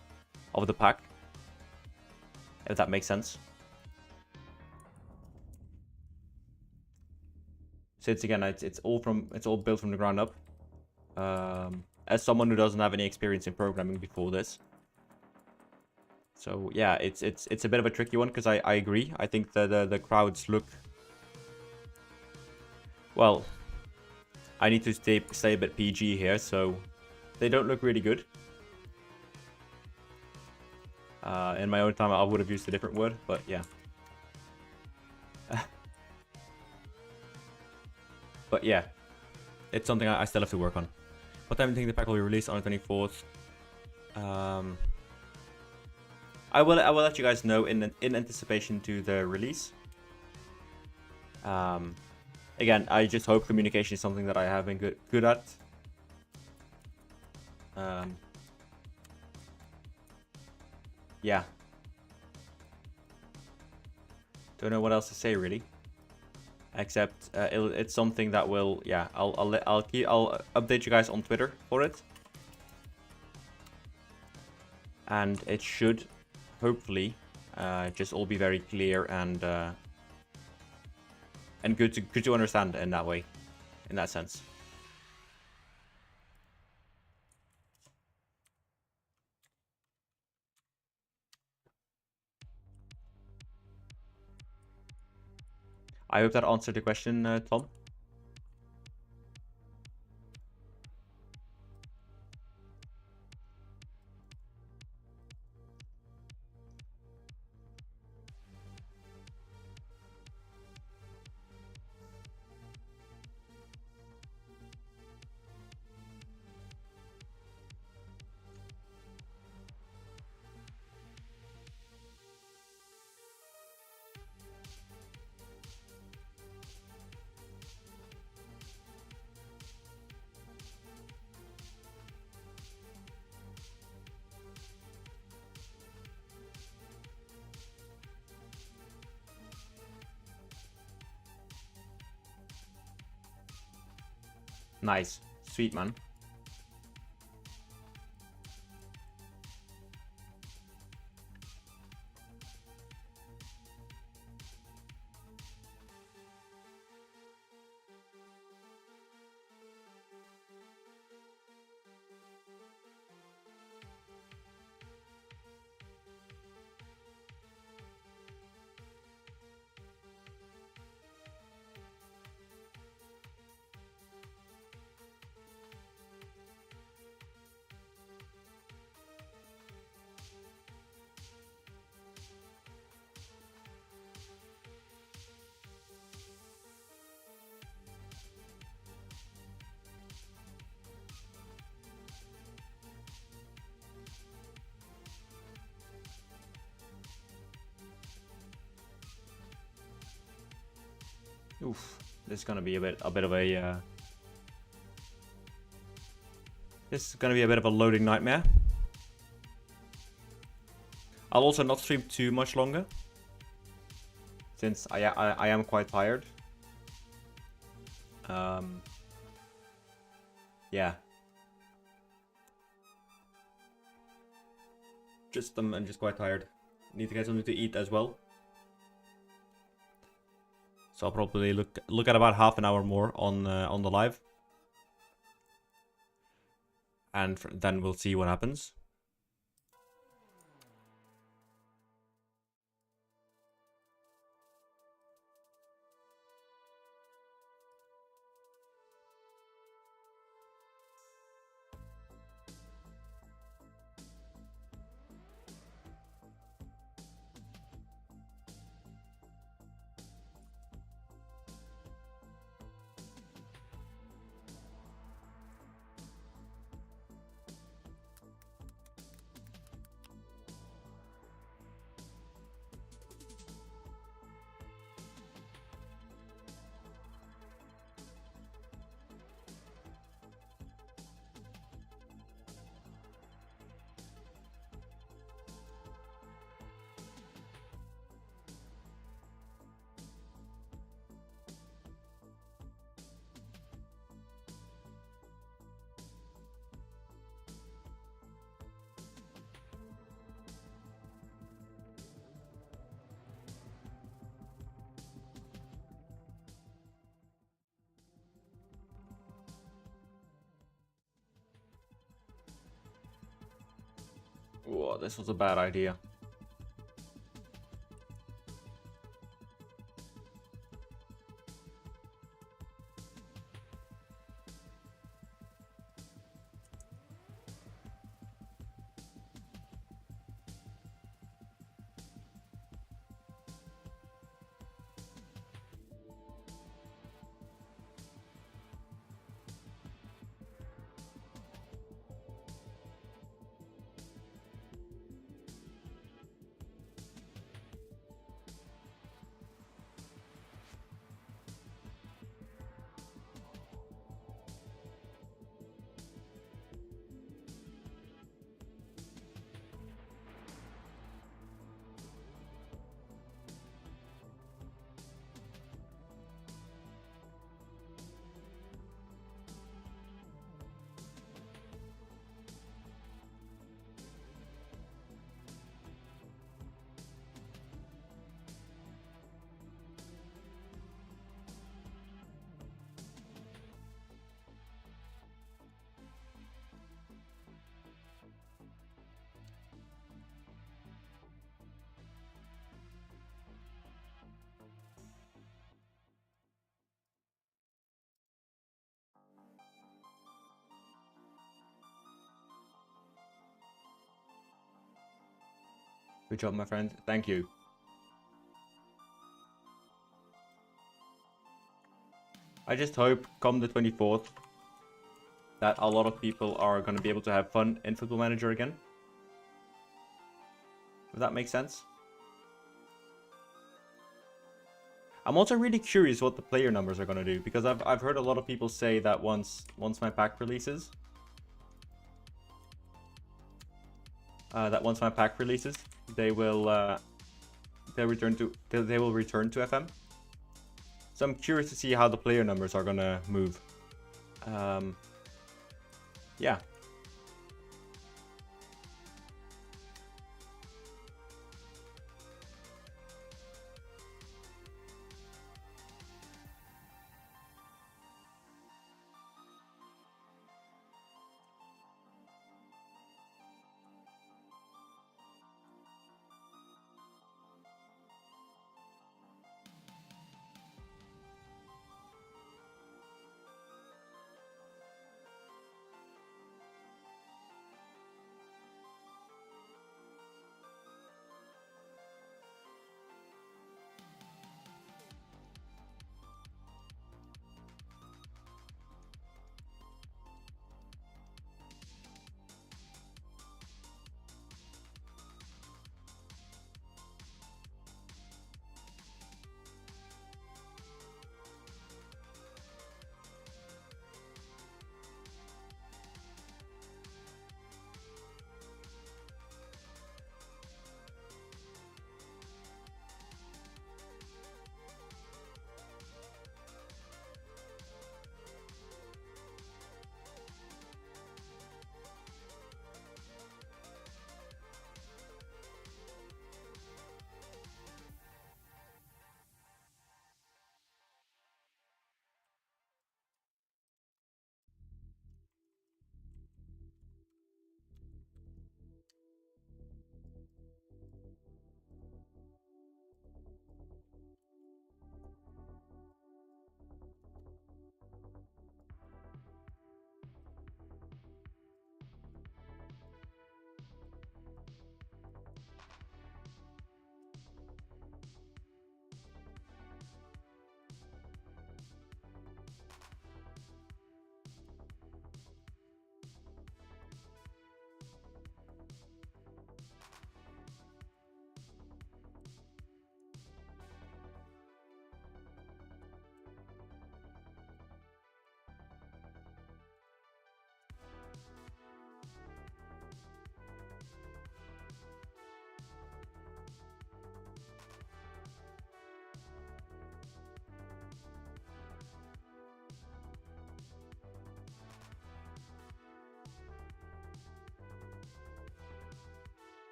A: pack, if that makes sense. So it's all built from the ground up. As someone who doesn't have any experience in programming before this. So yeah, it's a bit of a tricky one, because I agree. I think the crowds look, well, I need to stay a bit PG here, so they don't look really good. In my own time, I would have used a different word, but yeah. But yeah, it's something I still have to work on. What time do you think the pack will be released? On the 24th? I will let you guys know in anticipation to the release. Again, I just hope communication is something that I have been good at. Yeah, Don't know what else to say really. Except it's something that will, yeah, I'll update you guys on Twitter for it. And it should, hopefully, just all be very clear and good to understand in that way, in that sense. I hope that answered the question, Tom. Nice. Sweet, man. Oof, this is gonna be a bit of a this is gonna be a bit of a loading nightmare. I'll also not stream too much longer, since I am quite tired. Yeah. I'm just quite tired. Need to get something to eat as well. So I'll probably look at about half an hour more on the live, and then we'll see what happens. Whoa, this was a bad idea. Good job, my friend. Thank you. I just hope, come the 24th, that a lot of people are going to be able to have fun in Football Manager again. If that makes sense. I'm also really curious what the player numbers are going to do, because I've heard a lot of people say that once my pack releases, they will return to FM. So I'm curious to see how the player numbers are gonna move. Yeah.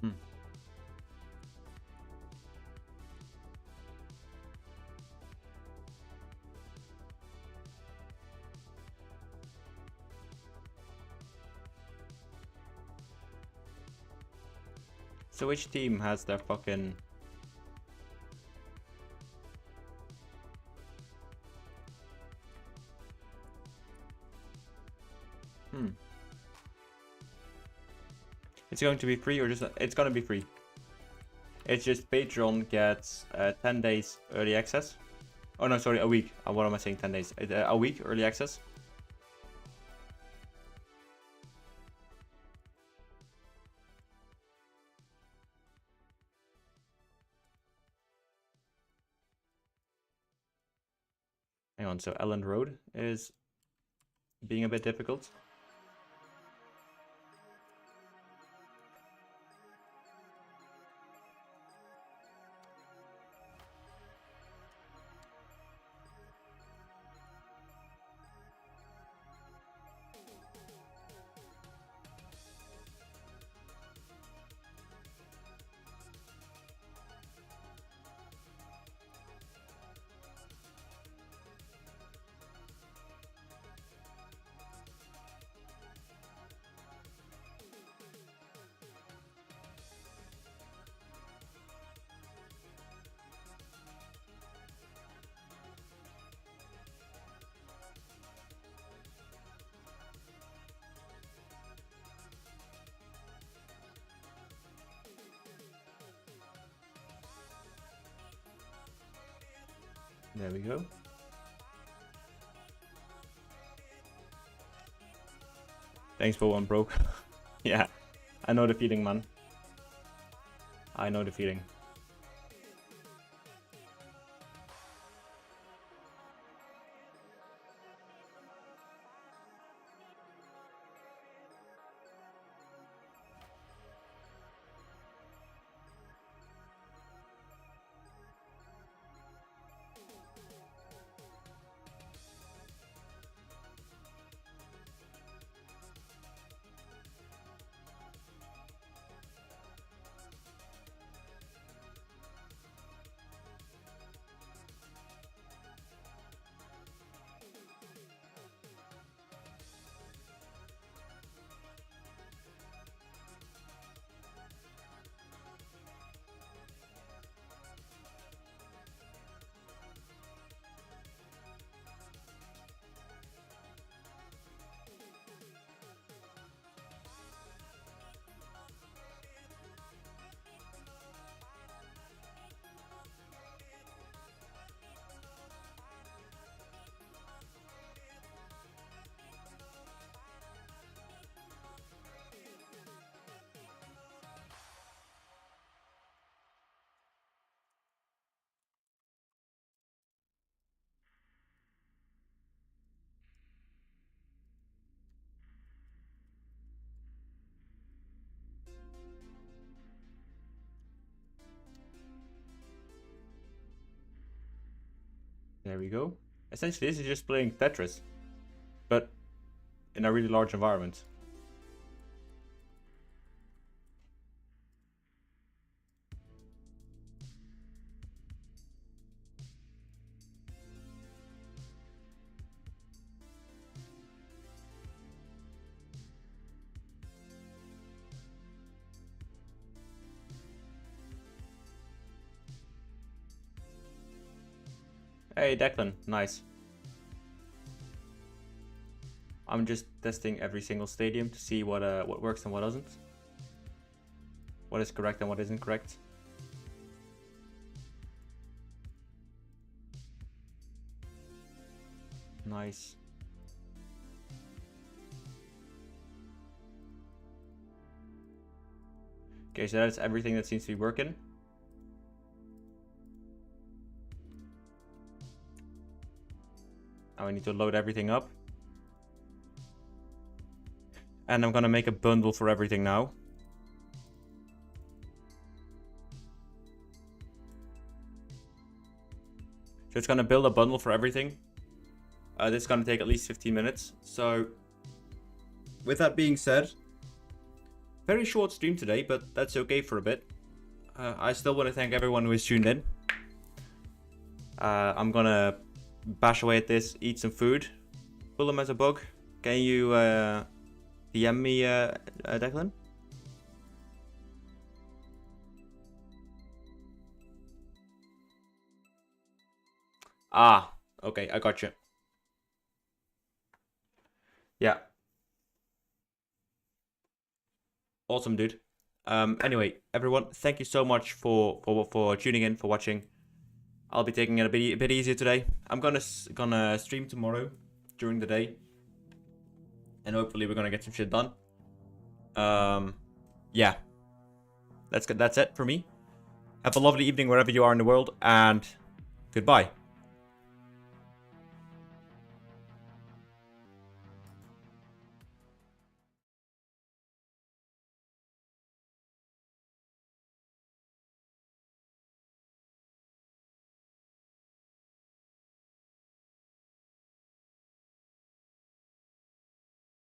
A: Hmm. So which team has their fucking... It's going to be free or just... It's gonna be free. It's just Patreon gets 10 days early access. Oh no, sorry, a week. What am I saying? 10 days. A week early access. Hang on, so Elland Road is being a bit difficult. There we go. Thanks for one, bro. Yeah, I know the feeling, man. I know the feeling. There we go. Essentially, this is just playing Tetris, but in a really large environment. Hey Declan, nice. I'm just testing every single stadium to see what works and what doesn't. What is correct and what isn't correct. Nice. Okay, so that's everything that seems to be working. Now I need to load everything up. And I'm gonna make a bundle for everything now. So it's gonna build a bundle for everything. This is gonna take at least 15 minutes. So with that being said, very short stream today, but that's okay for a bit. I still want to thank everyone who is tuned in. I'm gonna bash away at this, eat some food. Willem as a bug. Can you DM me, Declan? Ah, okay, I got you. Yeah. Awesome, dude. Anyway, everyone, thank you so much for tuning in, for watching. I'll be taking it a bit easier today. I'm gonna stream tomorrow during the day, and hopefully we're gonna get some shit done. Yeah, that's good. That's it for me. Have a lovely evening wherever you are in the world, and goodbye.